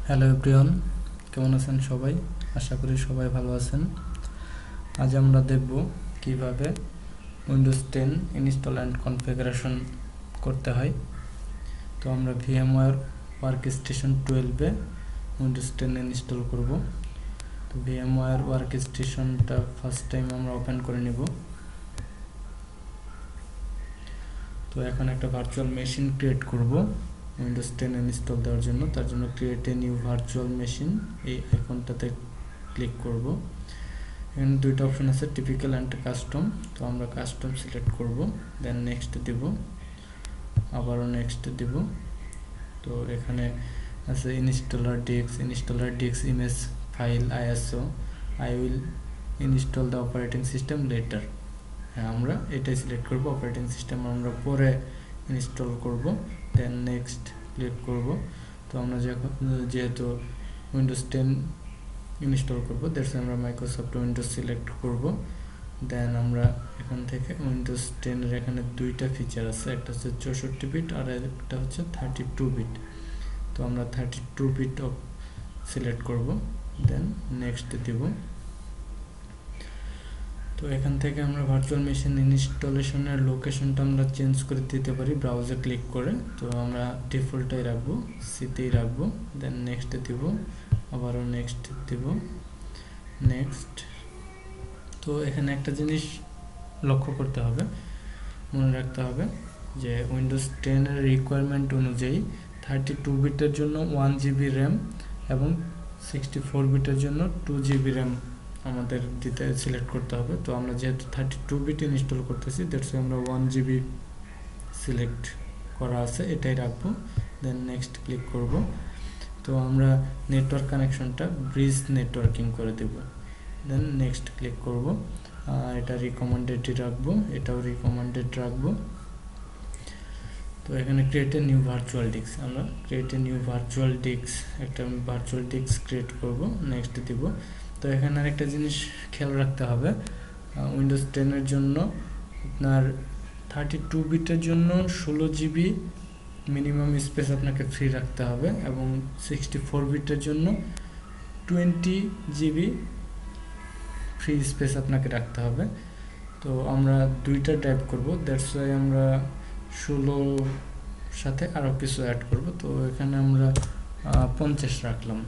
Hello everyone, কেমন আছেন সবাই? আশা করি সবাই ভালো আছেন। আজ আমরা দেখব কিভাবে উইন্ডোজ 10 ইনস্টল অ্যান্ড কনফিগারেশন করতে হয়। তো আমরা VMware ওয়ার্কস্টেশন 12-এ উইন্ডোজ 10 ইনস্টল করব। তো VMware ওয়ার্কস্টেশনটা ফার্স্ট টাইম আমরা ওপেন করে নেব। তো এখন একটা ভার্চুয়াল মেশিন ক্রিয়েট করব উইন্ডোজ 10 ইনস্টল দেওয়ার জন্য। তার জন্য create a new virtual machine, এই আইকনটাতে ক্লিক করব। এখানে দুইটা অপশন আছে, টিপিক্যাল অ্যান্ড কাস্টম। তো আমরা কাস্টম সিলেক্ট করব, দেন নেক্সট দেব, আবারও নেক্সট দেব। তো এখানে আছে installer disk image file ISO, I will install the operating system later. হ্যাঁ, আমরা এটাই সিলেক্ট করব, অপারেটিং সিস্টেম আমরা পরে ইনস্টল করব। দেন নেক্সট ক্লিক করব। তো আমরা যেহেতু উইন্ডোজ 10 ইনস্টল করব, দ্যাটস আমরা মাইক্রোসফট উইন্ডোজ সিলেক্ট করব। দেন আমরা এখান থেকে উইন্ডোজ 10 এর এখানে দুইটা ফিচার আছে, একটা হচ্ছে 64 বিট আর একটা হচ্ছে 32 বিট। তো আমরা 32 বিট সিলেক্ট করব, দেন নেক্সট দেব। তো এখান থেকে আমরা ভার্চুয়াল মেশিন ইনস্টলেশনের লোকেশনটা আমরা চেঞ্জ করে দিতে পারি ব্রাউজার ক্লিক করে। তো আমরা ডিফল্টটাই রাখবো, সিতেই রাখবো। দেন নেক্সট দেব, আবারও নেক্সট দেব, নেক্সট। তো এখানে একটা জিনিস লক্ষ্য করতে হবে, মনে রাখতে হবে যে উইন্ডোজ 10 এর রিকোয়ারমেন্ট অনুযায়ী 32 বিটের জন্য 1 GB র্যাম এবং 64 বিটের জন্য 2 GB র্যাম আমাদের দিতে সিলেক্ট করতে হবে। তো আমরা যেহেতু 32 বিট ইনস্টল করতেছি, দ্যাটস আমরা 1 GB সিলেক্ট করা আছে, এটাই রাখবো। দেন নেক্সট ক্লিক করব। তো আমরা নেটওয়ার্ক কানেকশনটা ব্রিজ নেটওয়ার্কিং করে দেব। দেন নেক্সট ক্লিক করব। এটা রিকমেন্ডেডই রাখবো, এটাও রিকমেন্ডেড রাখবো। তো এখানে create a new virtual disk, আমরা create a new virtual disk, একটা ভার্চুয়াল ডিস্ক ক্রিয়েট করব, নেক্সট দিব। তো এখানে আরেকটা জিনিস খেয়াল রাখতে হবে, উইন্ডোজ 10 এর জন্য আপনার 32 বিটের জন্য 16 GB মিনিমাম স্পেস আপনাকে ফ্রি রাখতে হবে এবং 64 বিটের জন্য 20 GB ফ্রি স্পেস আপনাকে রাখতে হবে। তো আমরা দুইটা টাইপ করব, দ্যাটস ওয়াই আমরা 16 সাথে আরও কিছু অ্যাড করব। তো এখানে আমরা 50 রাখলাম,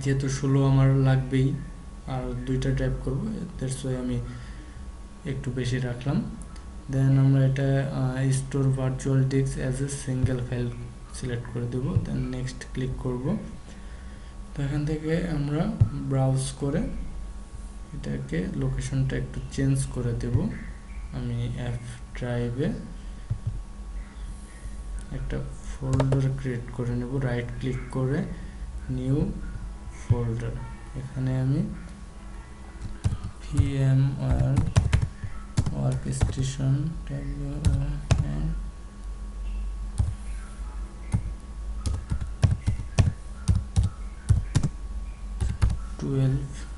যেহেতু 16 আমার লাগবেই, আর দুইটা টাইপ করব, দ্যাটস ওয়াই আমি একটু বেশি রাখলাম। দেন আমরা এটা store virtual disk as a single file select করে দেব। দেন নেক্সট ক্লিক করব। তো এখান থেকে আমরা ব্রাউজ করে এটাকে লোকেশনটা একটু চেঞ্জ করে দেব। আমি এফ ড্রাইভে একটা ফোল্ডার ক্রিয়েট করে নেব, রাইট ক্লিক করে নিউ ফোল্ডার। এখানে আমি VMware ওয়ার্কস্টেশন 12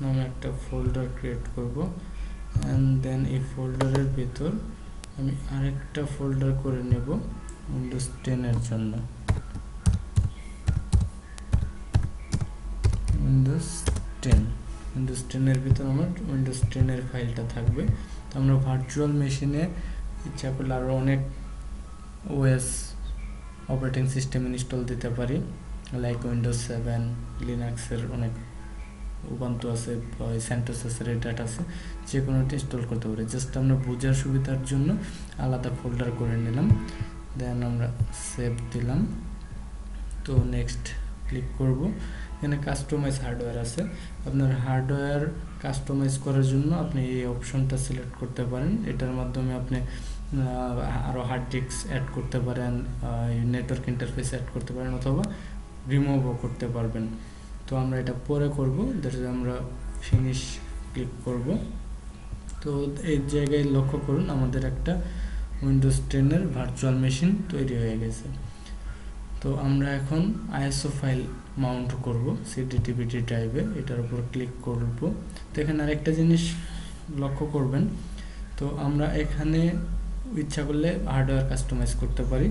নামে একটা ফোল্ডার ক্রিয়েট করব। অ্যান্ড দেন এই ফোল্ডারের ভেতর আমি আরেকটা ফোল্ডার করে নেব উইন্ডোজ 10 এর জন্য। উইন্ডোজ 10 এর ভিতর আমার উইন্ডোজ 10 এর ফাইলটা থাকবে। তো আমরা ভার্চুয়াল মেশিনে ইচ্ছা করলে আরও অনেক OS অপারেটিং সিস্টেম ইনস্টল দিতে পারি, লাইক উইন্ডোজ 7, লিনাক্সের অনেক উবুন্টু আছে, সেন্টোস আছে, রেড হ্যাট আছে, যে কোনোটা ইনস্টল করতে পারি। জাস্ট আমরা বোঝার সুবিধার জন্য আলাদা ফোল্ডার করে নিলাম। দেন আমরা সেভ দিলাম। তো নেক্সট ক্লিক করব। এখানে কাস্টমাইজ হার্ডওয়্যার আছে, আপনার হার্ডওয়্যার কাস্টমাইজ করার জন্য আপনি এই অপশনটা সিলেক্ট করতে পারেন। এটার মাধ্যমে আপনি আরও হার্ড ডিস্ক অ্যাড করতে পারেন, নেটওয়ার্ক ইন্টারফেস অ্যাড করতে পারেন, অথবা রিমুভও করতে পারবেন। তো আমরা এটা পরে করব, দ্যাট ইজ আমরা ফিনিশ ক্লিক করব। তো এই জায়গায় লক্ষ্য করুন, আমাদের একটা উইন্ডোজ 10 এর ভার্চুয়াল মেশিন তৈরি হয়ে গেছে। তো আমরা এখন ISO ফাইল মাউন্ট করব CD/DVD ড্রাইভে, এটার উপর ক্লিক করব। তো এখানে আরেকটা জিনিস লক্ষ্য করবেন, তো আমরা এখানে ইচ্ছা করলে হার্ডওয়্যার কাস্টমাইজ করতে পারি।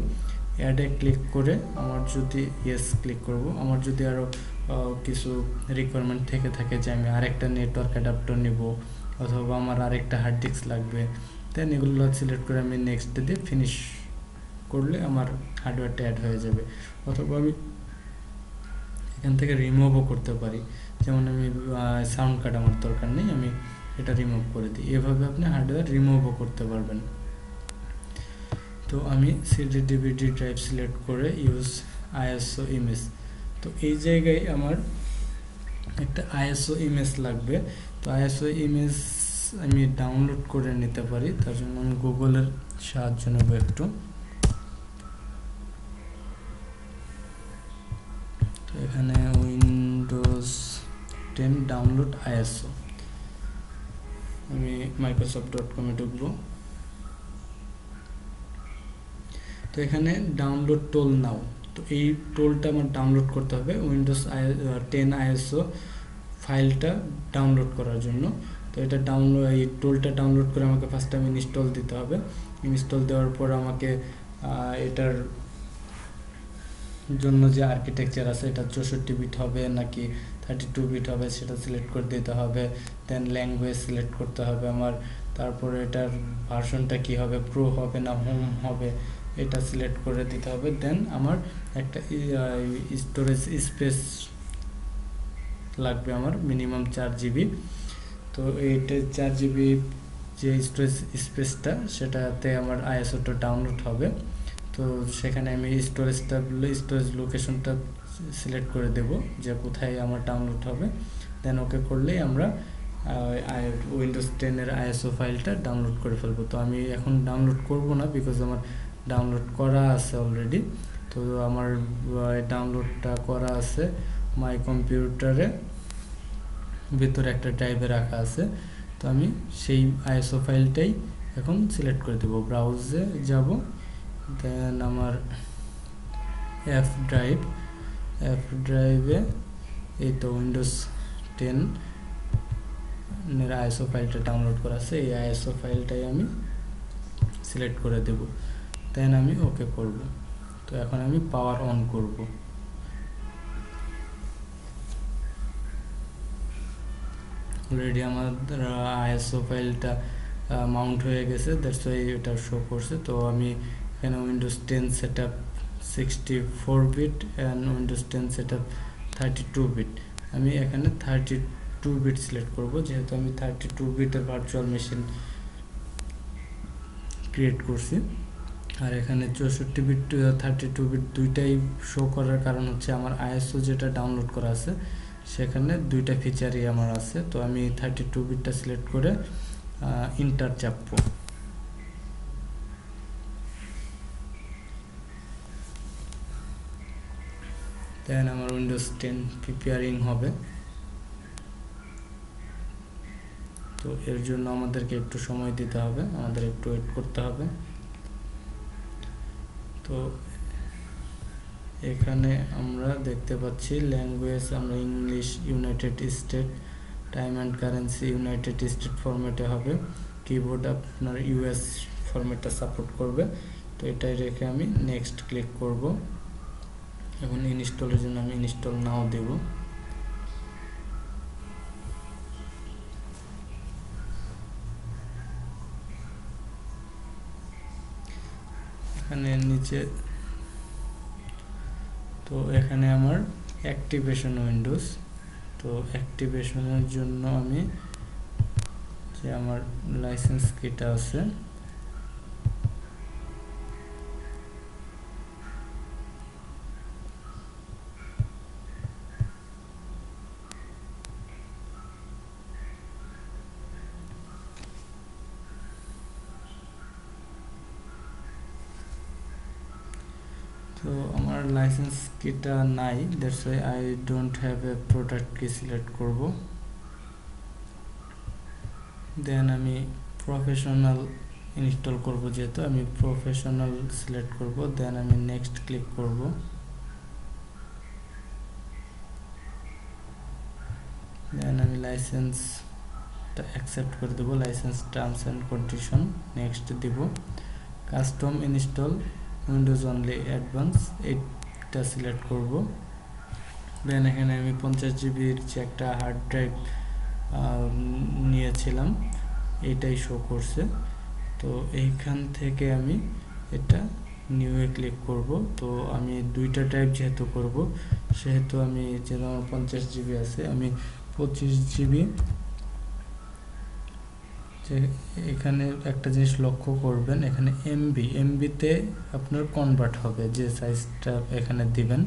অ্যাডে ক্লিক করে আমার যদি ইয়েস ক্লিক করব, আমার যদি আরও কিছু রিকোয়ারমেন্ট থেকে থাকে যে আমি আরেকটা নেটওয়ার্ক অ্যাডাপ্টার নিব অথবা আমার আরেকটা হার্ড ডিস্ক লাগবে, দেন এগুলো সিলেক্ট করে আমি নেক্সট দিয়ে ফিনিশ করলে আমার হার্ডওয়্যারটা অ্যাড হয়ে যাবে। অথবা আমি এখান থেকে রিমুভও করতে পারি, যেমন আমি সাউন্ড কার্ড আমার দরকার নেই, আমি এটা রিমুভ করে দিই। এভাবে আপনি হার্ডওয়্যার রিমুভও করতে পারবেন। তো আমি সিডি ডিভিডি ড্রাইভ সিলেক্ট করে ইউজ আইএসও ইমেজ, তো এই জায়গায় আমার একটা আইএসও ইমেজ লাগবে। তো আইএসও ইমেজ আমি ডাউনলোড করে নিতে পারি, তার জন্য আমি গুগলের সাহায্য নেব একটু। তো এখানে উইন্ডোজ 10 ডাউনলোড আইএসও, আমি microsoft.com-এ ঢুকবো। তো এখানে ডাউনলোড টোল নাও, তো এই টোলটা আমার ডাউনলোড করতে হবে উইন্ডোজ 10 আইএসও ফাইলটা ডাউনলোড করার জন্য। তো এটা এই টোলটা ডাউনলোড করে আমাকে ফার্স্ট টাইম ইনস্টল দিতে হবে। ইনস্টল দেওয়ার পর আমাকে এটার জন্য যে আর্কিটেকচার আছে, এটা 64 বিট হবে নাকি 32 বিট হবে সেটা সিলেক্ট করে দিতে হবে। দেন ল্যাঙ্গুয়েজ সিলেক্ট করতে হবে আমার, তারপরে এটার ভার্সনটা কি হবে, প্রো হবে না হোম হবে, এটা সিলেক্ট করে দিতে হবে। দেন আমার একটা স্টোরেজ স্পেস লাগবে, আমার মিনিমাম 4 জিবি। তো এইটা 4 জিবি যে স্টোরেজ স্পেসটা, সেটাতে আমার আইএসওটা ডাউনলোড হবে। তো সেখানে আমি স্টোরেজ লোকেশনটা সিলেক্ট করে দেব যে কোথায় আমার ডাউনলোড হবে। দেন ওকে করলেই আমরা উইন্ডোজ 10-এর আইএসও ফাইলটা ডাউনলোড করে ফেলবো। তো আমি এখন ডাউনলোড করব না, বিকজ আমার ডাউনলোড করা আছে অলরেডি। তো আমার ডাউনলোডটা করা আছে মাই কম্পিউটারে, ভিতরে একটা ড্রাইভে রাখা আছে। তো আমি সেই আইএসও ফাইলটাই এখন সিলেক্ট করে দেব, ব্রাউজে যাব, দেন আমার এফ ড্রাইভে এই তো উইন্ডোজ 10 এর আইএসও ফাইলটা ডাউনলোড করা আছে, এই আইএসও ফাইলটাই আমি সিলেক্ট করে দেব। দেন আমি ওকে করব। তো এখন আমি পাওয়ার অন করব। অলরেডি আমাদের আইএসও ফাইলটা মাউন্ট হয়ে গেছে, দ্যাটস ওয়াই এটা শো করছে। তো আমি এখানে Windows 10 setup 64 bit and Windows 10 setup 32 bit, আমি এখানে 32 বিট সিলেক্ট করব, যেহেতু আমি 32 বিটের ভার্চুয়াল মেশিন ক্রিয়েট করছি। আর এখানে 64 বিট 32 বিট দুইটাই শো করার কারণ হচ্ছে আমার আইএসও যেটা ডাউনলোড করা আছে সেখানে দুইটা ফিচারই আমার আছে। তো আমি 32 বিটটা সিলেক্ট করে ইন্টার চাপবো। দেন আমার উইন্ডোজ 10 প্রিপেয়ারিং হবে। তো এর জন্য আমাদেরকে একটু সময় দিতে হবে, আমাদের একটু ওয়েট করতে হবে। তো এখানে আমরা দেখতে পাচ্ছি ল্যাঙ্গুয়েজ আমরা English, United state, time and currency United state ফরম্যাটে হবে, কিবোর্ড আপনার ইউএস ফরম্যাটটা সাপোর্ট করবে। তো এটাই রেখে আমি নেক্সট ক্লিক করব। এখন ইনস্টলের জন্য আমি ইনস্টল নাও দেব। এখানে নিচে তো এখানে আমার অ্যাক্টিভেশন উইন্ডোজ, তো অ্যাক্টিভেশনের জন্য আমি যে আমার লাইসেন্স কিটা আছে তো আমার লাইসেন্স কিটা নাই, that's why I don't have a product কি সিলেক্ট করব। দেন আমি প্রফেশনাল ইনস্টল করব, যেহেতু আমি প্রফেশনাল সিলেক্ট করব। দেন আমি নেক্সট ক্লিক করব। দেন আমি লাইসেন্সটা অ্যাকসেপ্ট করে দেবো, license terms and condition next দিব। Custom install Windows only advance এইটা সিলেক্ট করব। দেন এখানে আমি 50 জিবির যে একটা হার্ড ড্রাইভ নিয়েছিলাম এটাই শো করছে। তো এইখান থেকে আমি এটা নিউয়ে ক্লিক করব। তো আমি দুইটা ড্রাইভ যেহেতু করব সেহেতু আমি যেহেতু আমার 50 জিবি আছে আমি 25 জিবি, যে এখানে একটা জিনিস লক্ষ্য করবেন এখানে এমবিতে আপনার কনভার্ট হবে যে সাইজটা এখানে দিবেন।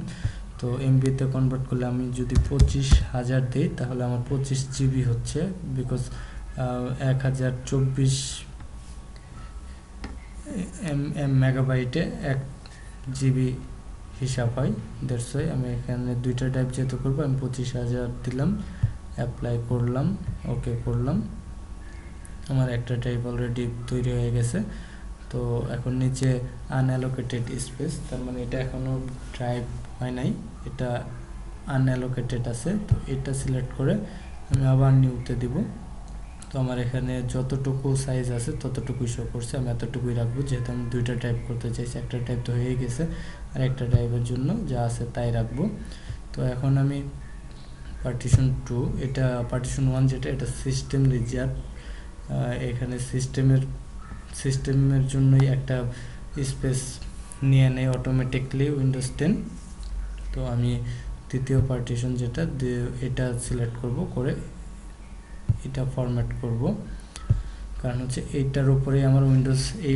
তো এমবিতে কনভার্ট করলে আমি যদি 25,000 দিই তাহলে আমার 25 জিবি হচ্ছে, বিকজ 1024 মেগাবাইটে 1 জিবি হিসাব হয়। দ্যাটস ওয়াই আমি এখানে দুইটা টাইপ যেহেতু করবো আমি 25,000 দিলাম, অ্যাপ্লাই করলাম, ওকে করলাম। আমার একটা টাইপ অলরেডি তৈরি হয়ে গেছে। তো এখন নিচে আনঅ্যালোকেটেড স্পেস, তার মানে এটা এখনও ড্রাইভ হয় নাই, এটা আনঅ্যালোকেটেড আছে। তো এটা সিলেক্ট করে আমি আবার নিউতে দিব। তো আমার এখানে যতটুকু সাইজ আছে ততটুকুই শো করছে, আমি এতটুকুই রাখবো যেহেতু আমি দুইটা টাইপ করতে চাইছি। একটা টাইপ তো হয়ে গেছে, আর একটা টাইপের জন্য যা আছে তাই রাখবো। তো এখন আমি পার্টিশন 2, এটা পার্টিশন 1 যেটা এটা সিস্টেম রিজার্ভ, এখানে সিস্টেমের জন্যই একটা স্পেস নিয়ে নেয় অটোমেটিকলি উইন্ডোজ 10। তো আমি তৃতীয় পার্টিশন যেটা এটা সিলেক্ট করব, করে এটা ফরম্যাট করব, কারণ হচ্ছে এইটার উপরেই আমার উইন্ডোজ, এই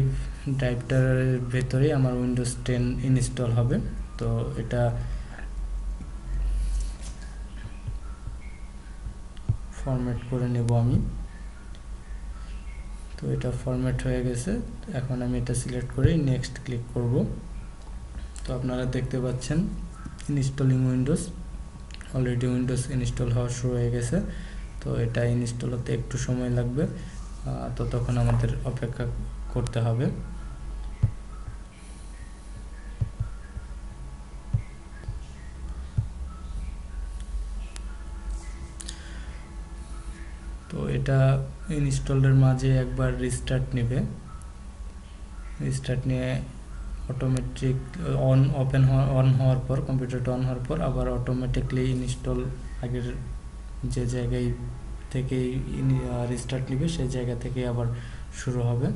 ড্রাইভটার ভেতরেই আমার উইন্ডোজ 10 ইনস্টল হবে। তো এটা ফরম্যাট করে নেব আমি। তো এটা ফরম্যাট হয়ে গেছে, এখন আমি এটা সিলেক্ট করে নেক্সট ক্লিক করব। তো আপনারা দেখতে পাচ্ছেন installing Windows, already Windows install হওয়া শুরু হয়ে গেছে। তো এটা ইনস্টল হতে একটু সময় লাগবে, তো তখন আমাদের অপেক্ষা করতে হবে। তো এটা ইনস্টলের মাঝে একবার রিস্টার্ট নেবে, রিস্টার্ট নিয়ে অটোমেটিক অন হওয়ার পর, কম্পিউটারটা অন হওয়ার পর আবার অটোমেটিকলি ইনস্টল আগের যে জায়গায় থেকে রিস্টার্ট নেবে সেই জায়গা থেকে আবার শুরু হবে।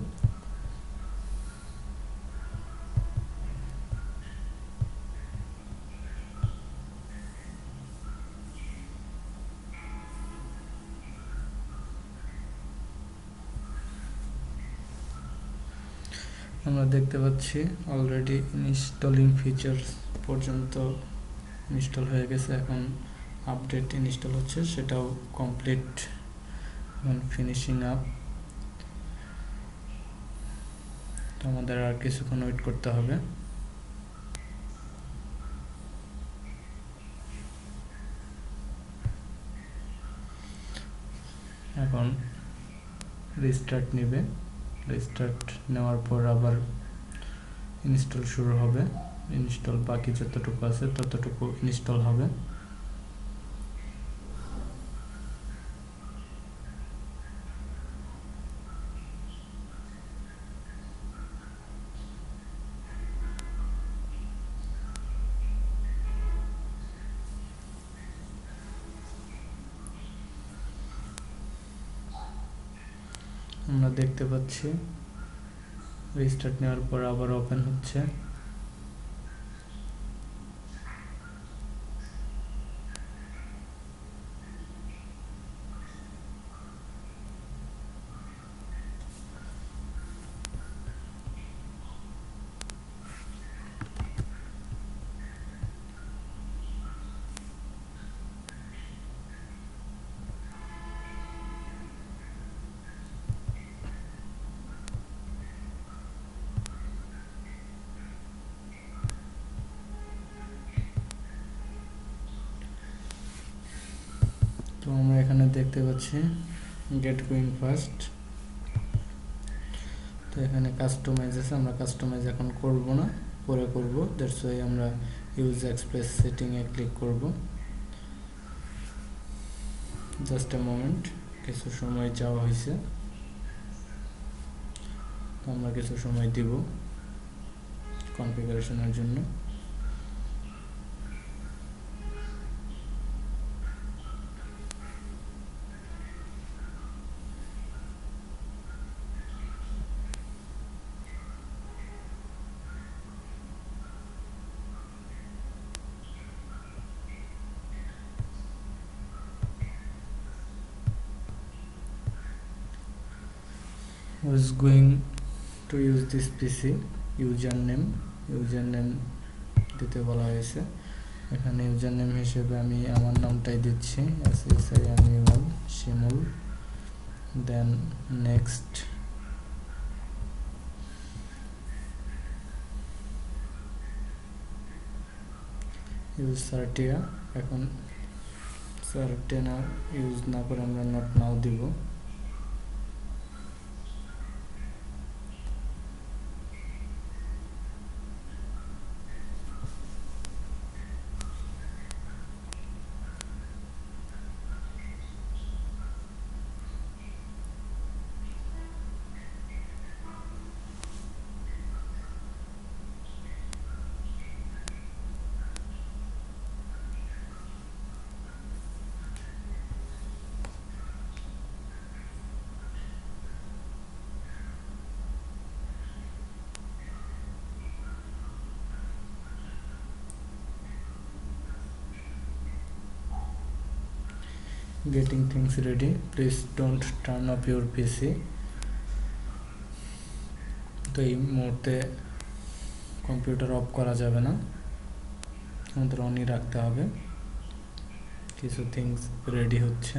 আমরা দেখতে পাচ্ছি অলরেডি ইনস্টলিং ফিচার্স পর্যন্ত ইনস্টল হয়ে গেছে, এখন আপডেট ইনস্টল হচ্ছে, সেটাও কমপ্লিট, ফিনিশিং আপ। তো আমাদের আর কিছুক্ষণ ওয়েট করতে হবে। এখন রিস্টার্ট নেবে, রিস্টার্ট নেওয়ার পর আবার ইনস্টল শুরু হবে, ইনস্টল বাকি যতটুকু আছে ততটুকু ইনস্টল হবে। আমরা দেখতে পাচ্ছি রিস্টার্ট নেওয়ার পর আবার ওপেন হচ্ছে। তো আমরা এখানে দেখতে পাচ্ছি গেট গোয়িং ফাস্ট। তো এখানে কাস্টমাইজ আছে, আমরা কাস্টমাইজ এখন করব না, পরে করব। দ্যাটস ওয়াই আমরা ইউজ এক্সপ্রেস সেটিংয়ে ক্লিক করব। জাস্ট এ মোমেন্ট, কিছু সময় চাওয়া হয়েছে, আমরা কিছু সময় দিব। কনফিগারেশনের জন্য। Was going to use this PC username দিতে বলা হয়েছে। এখানে ইউজারনেম হিসেবে আমি আমার নামটাই দিচ্ছি, SSIMUL Shimul. Then next, use সার্টিয়া। এখন সার্টিয়া ইউজ না করে আমরা নট নাও দিব। Getting things ready. Please don't turn off your PC. তো এই মুহূর্তে কম্পিউটার অফ করা যাবে না, আমাদের অনই রাখতে হবে। কিছু থিংস রেডি হচ্ছে।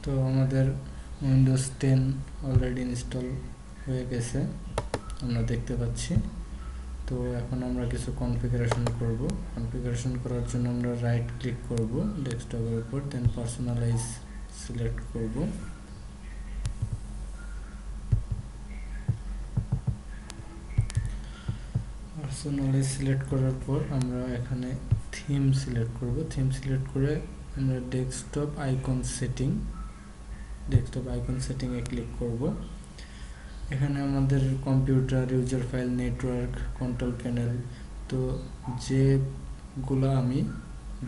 তো আমাদের উইন্ডোজ 10 অলরেডি ইনস্টল হয়ে গেছে, আমরা দেখতে পাচ্ছি। তো এখন আমরা কিছু কনফিগারেশন করব। কনফিগারেশন করার জন্য আমরা রাইট ক্লিক করব ডেস্কটপের উপর, দেন পার্সোনালাইজ সিলেক্ট করব। পার্সোনালাইজ সিলেক্ট করার পর আমরা এখানে থিম সিলেক্ট করব। থিম সিলেক্ট করে আমরা ডেস্কটপ আইকন সেটিংয়ে ক্লিক করব। এখানে আমাদের computer, user file, network, control panel, তো যেগুলো আমি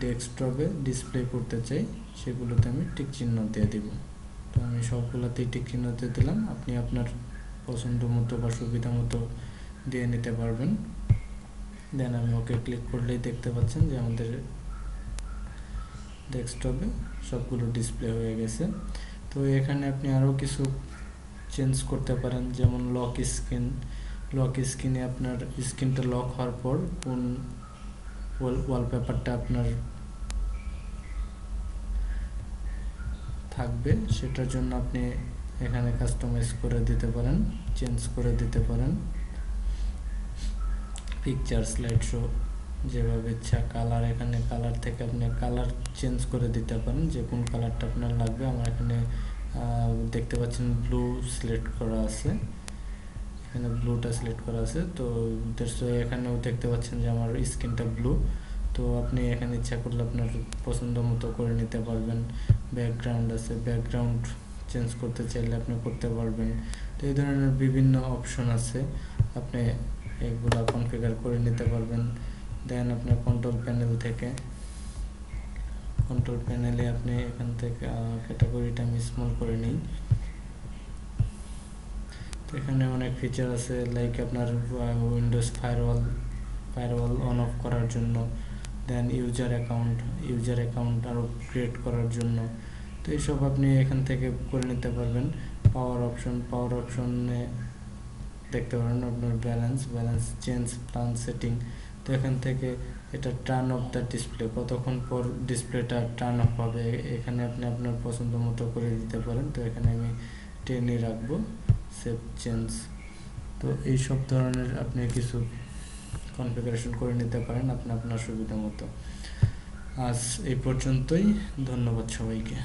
ডেস্কটপে ডিসপ্লে করতে চাই সেগুলোতে আমি টিক চিহ্ন দিয়ে দিব। তো আমি সবগুলোতেই টিক চিহ্ন দিয়ে দিলাম। আপনি আপনার পছন্দ মতো বা সুবিধা মতো দিয়ে নিতে পারবেন। দেন আমি ওকে ক্লিক করলেই দেখতে পাচ্ছেন যে আমাদের ডেস্কটপে সবগুলো ডিসপ্লে হয়ে গেছে। তো এখানে আপনি আরও কিছু চেঞ্জ করতে পারেন, যেমন লক স্ক্রিনে আপনার স্ক্রিনটা লক হওয়ার পর কোন ওয়ালপেপারটা আপনার থাকবে সেটার জন্য আপনি এখানে কাস্টমাইজ করে দিতে পারেন, চেঞ্জ করে দিতে পারেন। পিকচার, স্লাইড শো, যেভাবে ইচ্ছা। কালার, এখানে কালার থেকে আপনি কালার চেঞ্জ করে দিতে পারেন, যে কোন কালারটা আপনার লাগবে। আমার এখানে দেখতে পাচ্ছেন ব্লু সিলেক্ট করা আছে, এখানে ব্লুটা সিলেক্ট করা আছে। তো এখানেও দেখতে পাচ্ছেন যে আমার স্ক্রিনটা ব্লু। তো আপনি এখানে ইচ্ছা করলে আপনার পছন্দ মতো করে নিতে পারবেন। ব্যাকগ্রাউন্ড আছে, ব্যাকগ্রাউন্ড চেঞ্জ করতে চাইলে আপনি করতে পারবেন। তো এই ধরনের বিভিন্ন অপশন আছে, আপনি এগুলো কনফিগার করে নিতে পারবেন। দেন আপনার কন্ট্রোল প্যানেলে আপনি এখান থেকে ক্যাটাগরিটা আমি স্মল করে নিই। তো এখানে অনেক ফিচার আছে, লাইক আপনার উইন্ডোজ ফায়ারওয়াল অন অফ করার জন্য, দেন ইউজার অ্যাকাউন্ট আরও ক্রিয়েট করার জন্য। তো এইসব আপনি এখান থেকে করে নিতে পারবেন। পাওয়ার অপশনে দেখতে পারেন আপনার ব্যালেন্স চেঞ্জ প্ল্যান সেটিং। তো এখান থেকে এটা টার্ন অফ দ্য ডিসপ্লে, কতক্ষণ পর ডিসপ্লেটা টার্ন অফ হবে, এখানে আপনি আপনার পছন্দ মতো করে দিতে পারেন। তো এখানে আমি 10-এ রাখবো, সেভ চেঞ্জ। তো এই সব ধরনের আপনি কিছু কনফিগারেশন করে নিতে পারেন আপনার সুবিধা মতো। আজ এই পর্যন্তই, ধন্যবাদ সবাইকে।